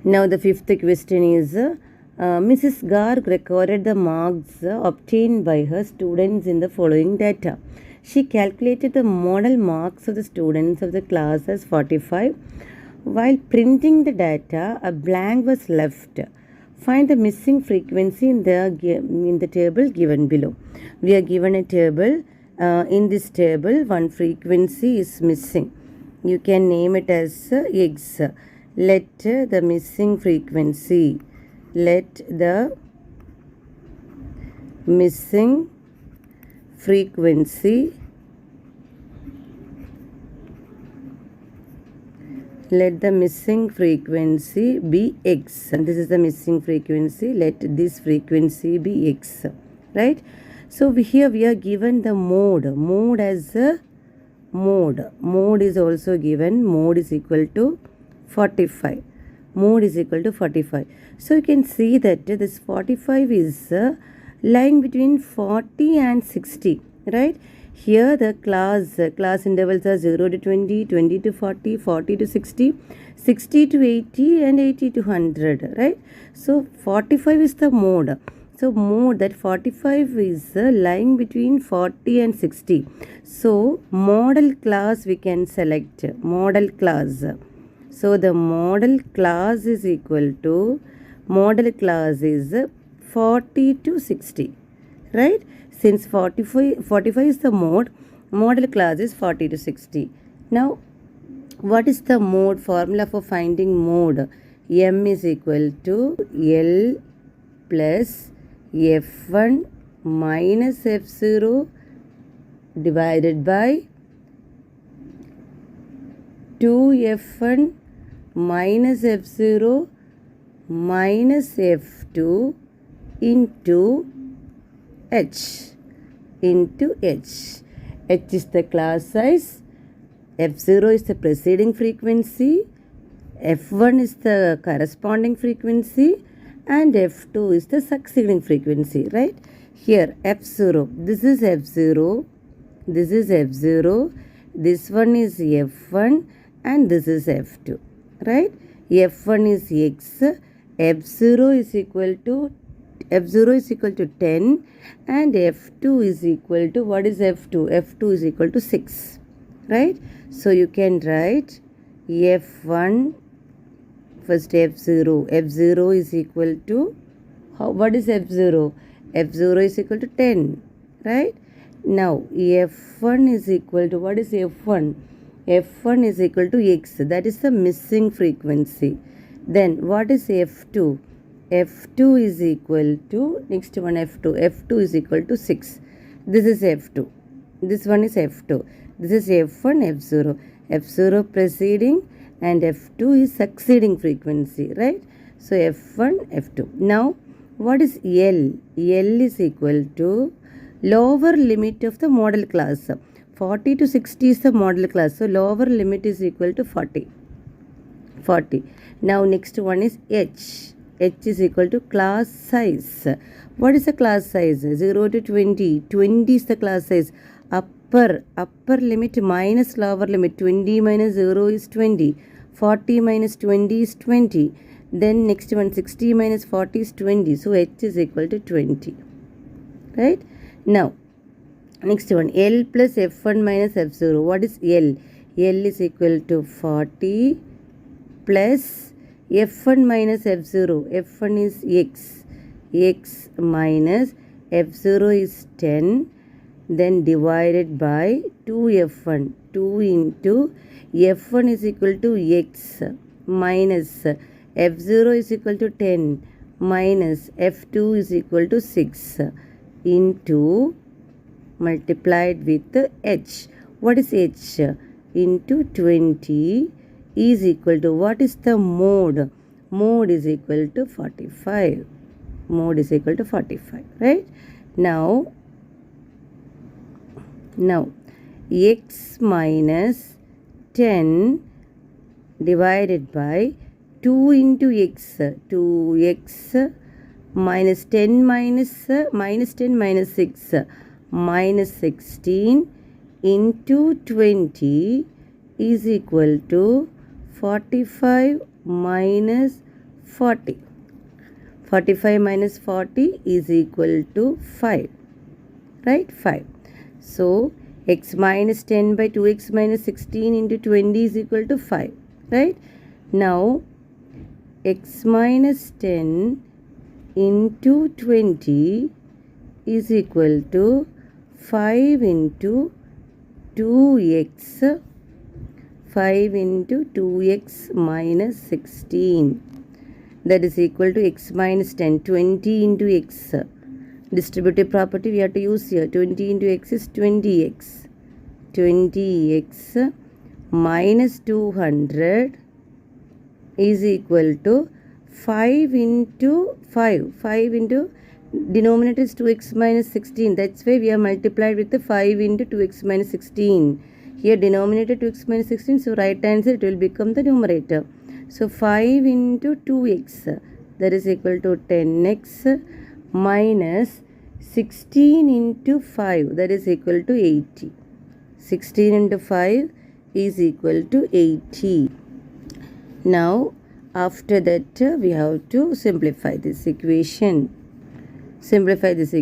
Now the fifth question is Mrs. Garg recorded the marks obtained by her students in the following data. She calculated the model marks of the students of the class as 45. While printing the data, a blank was left. Find the missing frequency in the table given below. We are given a table. In this table, one frequency is missing. You can name it as X. Let the missing frequency. Let the missing frequency. Let the missing frequency be X. And this is the missing frequency. Let this frequency be X. Right? So here we are given the mode. Mode as a mode. Mode is also given. Mode is equal to 45. Mode is equal to 45. So you can see that this 45 is lying between 40 and 60. Right? Here the class intervals are 0 to 20, 20 to 40, 40 to 60, 60 to 80 and 80 to 100. Right? So 45 is the mode. So mode that 45 is lying between 40 and 60. So model class we can select. Model class. So the model class is equal to, model class is 40 to 60. Right? Since 45 is the mode, model class is 40 to 60. Now, what is the mode? Formula for finding mode. M is equal to L plus F1 minus F0 divided by 2F1 minus F0 minus F2 into H. H is the class size, F0 is the preceding frequency, F1 is the corresponding frequency, and F2 is the succeeding frequency, right? Here F0, this is F0, this is F0, this one is F1 and this is F2, right? F1 is X, F0 is equal to 10 and F2 is equal to, what is F2? F2 is equal to 6, right? So you can write F1, first F0. F0 is equal to, what is F0? F0 is equal to 10, right? Now F1 is equal to, what is F1? F1 is equal to X, that is the missing frequency. Then what is F2? F2 is equal to, next one F2. F2 is equal to 6. This is F2. This one is F2. This is F1, F0. F0 preceding and F2 is succeeding frequency, right? So F1, F2. Now, what is L? L is equal to lower limit of the model class. 40 to 60 is the model class. So lower limit is equal to 40. Now next one is H. H is equal to class size. What is the class size? 0 to 20. 20 is the class size. Upper limit minus lower limit. 20 minus 0 is 20. 40 minus 20 is 20. Then next one 60 minus 40 is 20. So H is equal to 20. Right? Now next one L plus F1 minus F0. What is L? L is equal to 40 plus F1 minus F0. F1 is X. X minus F0 is 10. Then divided by 2F1. 2 into F1 is equal to X minus F0 is equal to 10 minus F2 is equal to 6 into multiplied with H. What is H? Into 20 is equal to, what is the mode? Mode is equal to 45. Mode is equal to 45, right? Now X minus 10 divided by 2 into X. 2X minus 10 minus 10 minus 6 minus 16 into 20 is equal to 45 minus 40. 45 minus 40 is equal to 5. Right? 5. So, x minus 10 by 2x minus 16 into 20 is equal to 5. Right? Now, x minus 10 into 20 is equal to 5 into 2x. 5 into 2x minus 16. That is equal to x minus 10. 20 into x. Distributive property we have to use here. 20 into x is 20x. 20x minus 200 is equal to 5 into 5. 5 into denominator is 2x minus 16. That's why we have multiplied with the 5 into 2x minus 16. Here denominator 2x minus 16. So right answer it will become the numerator. So 5 into 2x, that is equal to 10x minus 16 into 5, that is equal to 80. 16 into 5 is equal to 80. Now after that we have to simplify this equation. 20x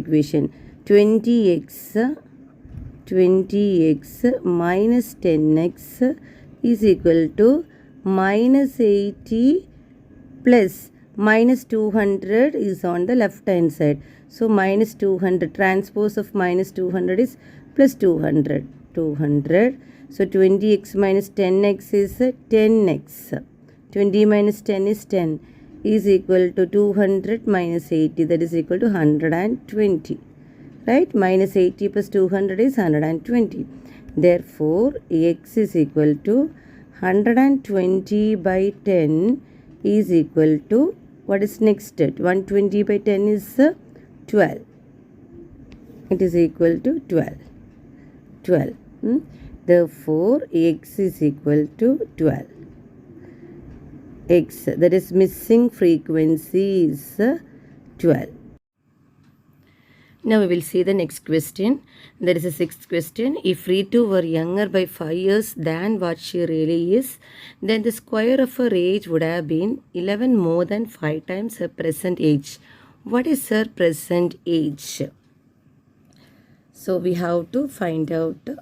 minus 10x is equal to minus 80 plus minus 200 is on the left hand side. So minus 200, transpose of minus 200 is plus 200. So 20x minus 10x is 10x. 20 minus 10 is 10 is equal to 200 minus 80, that is equal to 120. Right? Minus 80 plus 200 is 120. Therefore, x is equal to 120 by 10 is equal to, what is next? 120 by 10 is 12. It is equal to 12. Therefore, x is equal to 12. X, that is missing frequency, is 12. Now we will see the next question. That is the sixth question. If Ritu were younger by 5 years than what she really is, then the square of her age would have been 11 more than 5 times her present age. What is her present age? So we have to find out the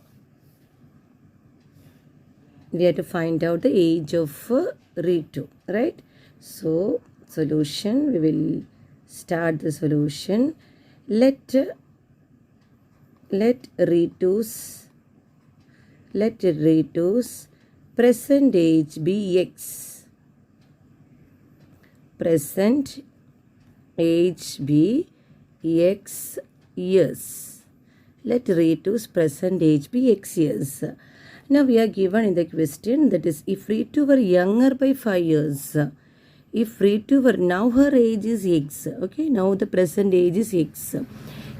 age of Ritu, right? So solution, we will start the solution. Let Ritu's present age be x. Present age be x years. Let Ritu's present age be x years. Now we are given in the question, that is, if Ritu were younger by 5 years, if Ritu were, now her age is x, okay, now the present age is x.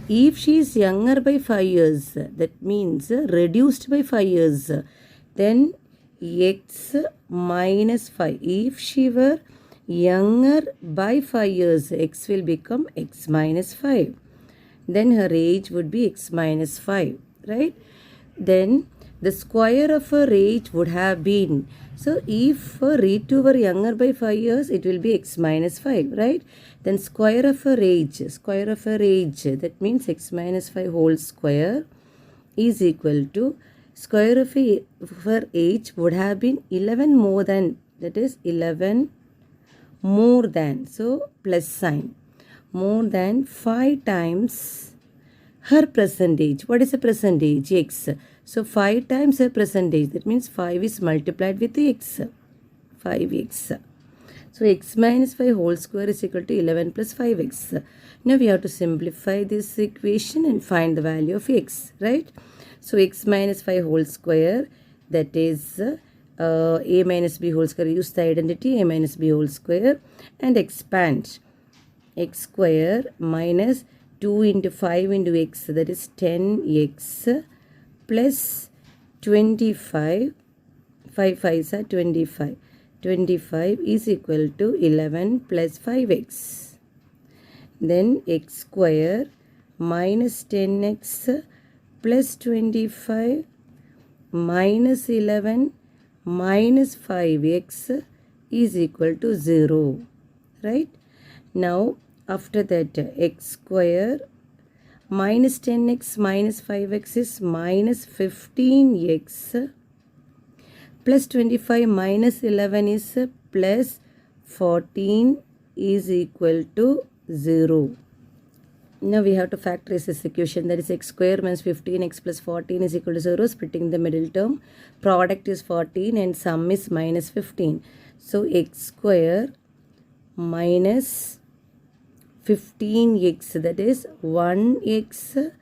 If she is younger by 5 years, that means reduced by 5 years, then x minus 5. If she were younger by 5 years, x will become x minus 5. Then her age would be x minus 5, right? Then the square of her age would have been, so if Ritu were younger by 5 years, it will be x minus 5, right? Then square of her age, that means x minus 5 whole square is equal to square of her age would have been 11 more than, that is 11 more than, so plus sign, more than 5 times her present age. What is the present age? X. So 5 times her present age. That means 5 is multiplied with the x. 5x. So x minus 5 whole square is equal to 11 plus 5x. Now we have to simplify this equation and find the value of x, right? So x minus 5 whole square, that is a minus b whole square. Use the identity a minus b whole square and expand. X square minus 2 into 5 into x, that is 10x plus 25, 5 5s are 25. 25 is equal to 11 plus 5x. Then x square minus 10x plus 25 minus 11 minus 5x is equal to 0. right? Now after that x square minus 10x minus 5x is minus 15x plus 25 minus 11 is plus 14 is equal to 0. Now we have to factorize this equation, that is x square minus 15x plus 14 is equal to 0, splitting the middle term. Product is 14 and sum is minus 15. So x square minus 15x, that is 1x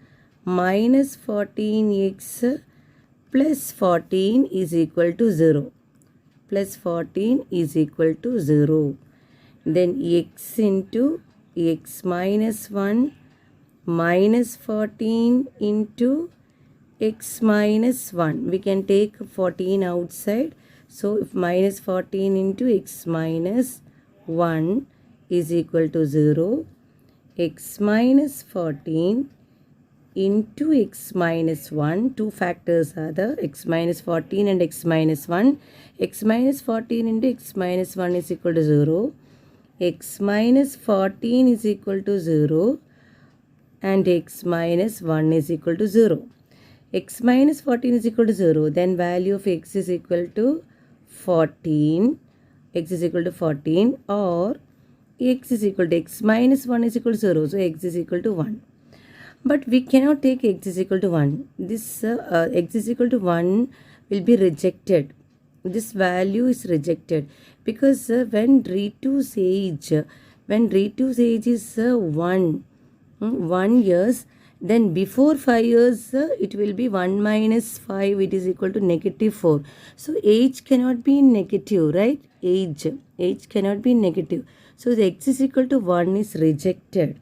minus 14x plus 14 is equal to 0. Plus 14 is equal to 0. Then x into x minus 1 minus 14 into x minus 1. We can take 14 outside. So if minus 14 into x minus 1 is equal to 0, x minus 14 into x minus 1, two factors are the x minus 14 and x minus 1. X minus 14 into x minus 1 is equal to 0. X minus 14 is equal to 0 and x minus 1 is equal to 0. X minus 14 is equal to 0, then value of x is equal to 14. X is equal to 14, or x is equal to x minus 1 is equal to 0, so x is equal to 1. But we cannot take x is equal to 1. This x is equal to 1 will be rejected. This value is rejected because when Ritu's age is 1 years, then before 5 years it will be 1 minus 5, it is equal to negative 4. So age cannot be negative, right? Age cannot be negative. So the x is equal to 1 is rejected.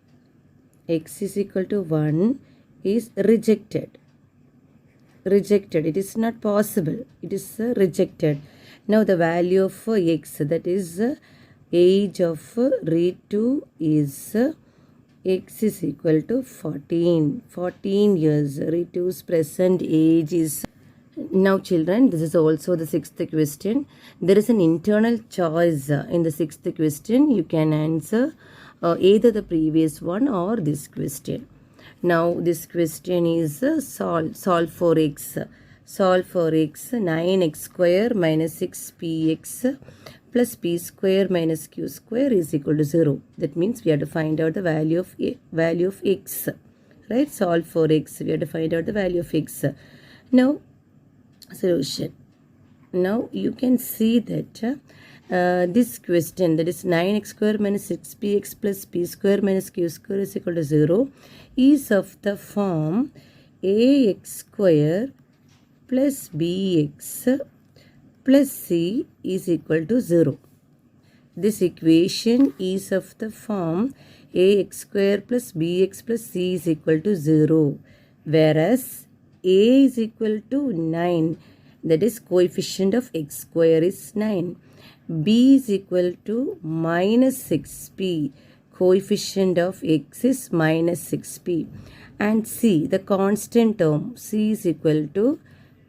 X is equal to 1 is rejected. It is not possible. It is rejected. Now the value of x, that is age of Ritu, is x is equal to 14 years. Ritu's present age is. Now children, this is also the sixth question. There is an internal choice in the sixth question. You can answer either the previous one or this question. Now this question is solve for x. Solve for x. 9x square minus 6px plus p square minus q square is equal to 0. That means we have to find out the value of x. Right? Solve for x. We have to find out the value of x. Now solution. Now you can see that this question, that is 9x square minus 6px plus p square minus q square is equal to 0, is of the form ax square plus bx plus c is equal to 0. This equation is of the form ax square plus bx plus c is equal to 0, whereas a is equal to 9, that is coefficient of x square is 9. B is equal to minus 6p, coefficient of x is minus 6p. And C, the constant term, C is equal to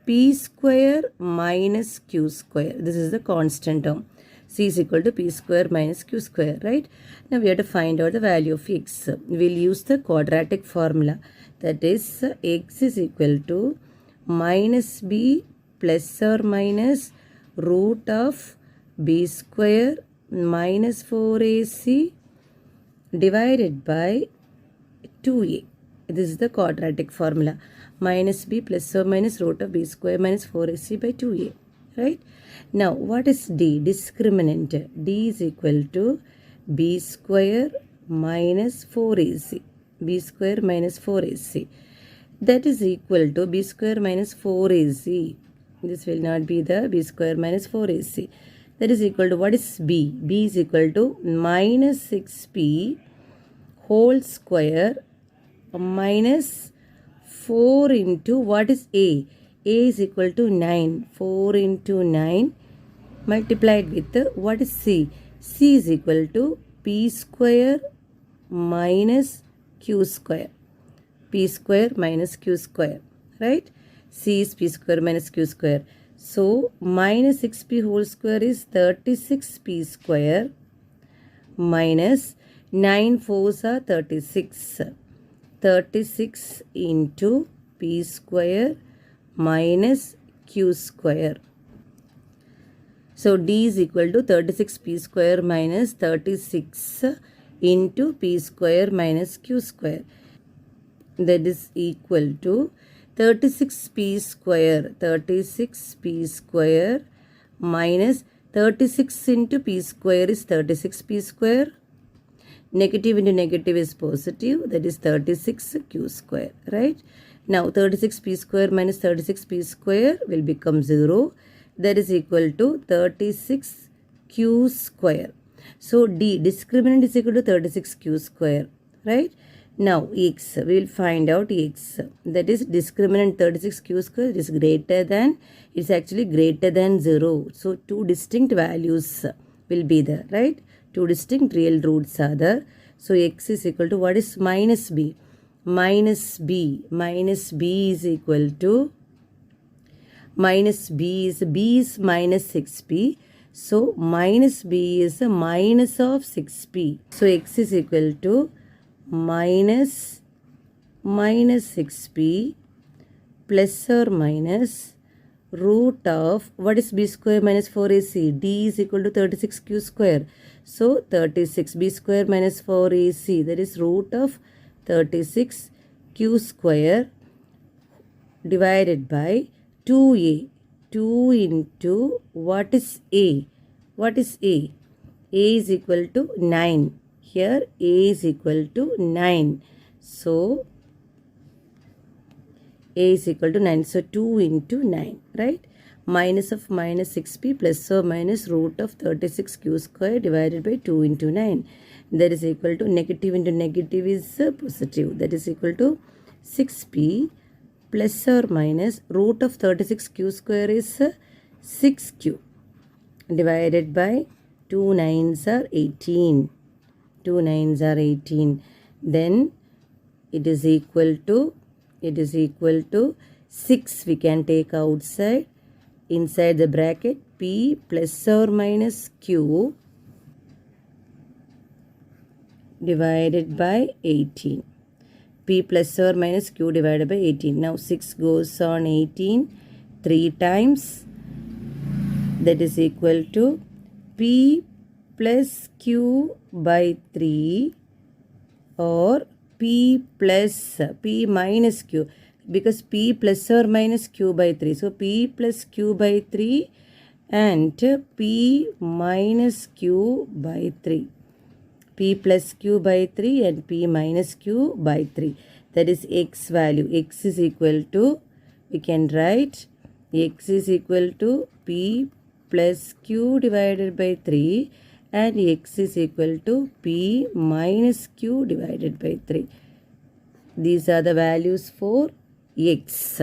p square minus q square. This is the constant term. C is equal to p square minus q square, right? Now we have to find out the value of x. We will use the quadratic formula. That is x is equal to minus b plus or minus root of b square minus 4ac divided by 2a. This is the quadratic formula. Minus b plus or minus root of b square minus 4ac by 2a. Right? Now what is d? Discriminant. D is equal to b square minus 4ac. B square minus 4ac. That is equal to b square minus 4ac. This will not be the b square minus 4ac. That is equal to, what is b? B is equal to minus 6p whole square minus 4 into, what is a? A is equal to 9. 4 into 9 multiplied with, what is c? C is equal to p square minus q square. P square minus q square. Right? C is p square minus q square. So minus 6p whole square is 36p square minus 9 fours are 36. 36 into p square minus q square. So d is equal to 36 p square minus 36 into p square minus q square. That is equal to 36p square minus 36 into p square is 36p square. Negative into negative is positive, that is 36q square, right? Now 36p square minus 36p square will become 0. That is equal to 36q square. So D, discriminant is equal to 36q square, right? Now x, we will find out x. That is discriminant 36q square is greater than, it's actually greater than 0. So two distinct values will be there, right? Two distinct real roots are there. So x is equal to, what is minus b? Minus b is equal to, minus b is minus 6p. So minus b is a minus of 6p. So x is equal to minus 6p plus or minus root of, what is b square minus 4ac? D is equal to 36q square. So 36b square minus 4ac, that is root of 36q square divided by 2a. 2 into, what is a? What is a? A is equal to 9. Here a is equal to 9. So a is equal to 9. So 2 into 9, right? Minus of minus 6p plus or minus root of 36q square divided by 2 into 9. That is equal to, negative into negative is positive. That is equal to 6p plus or minus root of 36q square is 6q divided by 2 9s are 18. 2 9s are 18. Then it is equal to 6 we can take outside. Inside the bracket, p plus or minus q divided by 18. P plus or minus q divided by 18. Now 6 goes on 18 3 times. That is equal to p plus q by 3 or p minus q, because p plus or minus q by 3. So p plus q by 3 and p minus q by 3. P plus q by 3 and p minus q by 3. That is x value. X is equal to, we can write x is equal to p plus q divided by 3 and x is equal to p minus q divided by 3. These are the values for x.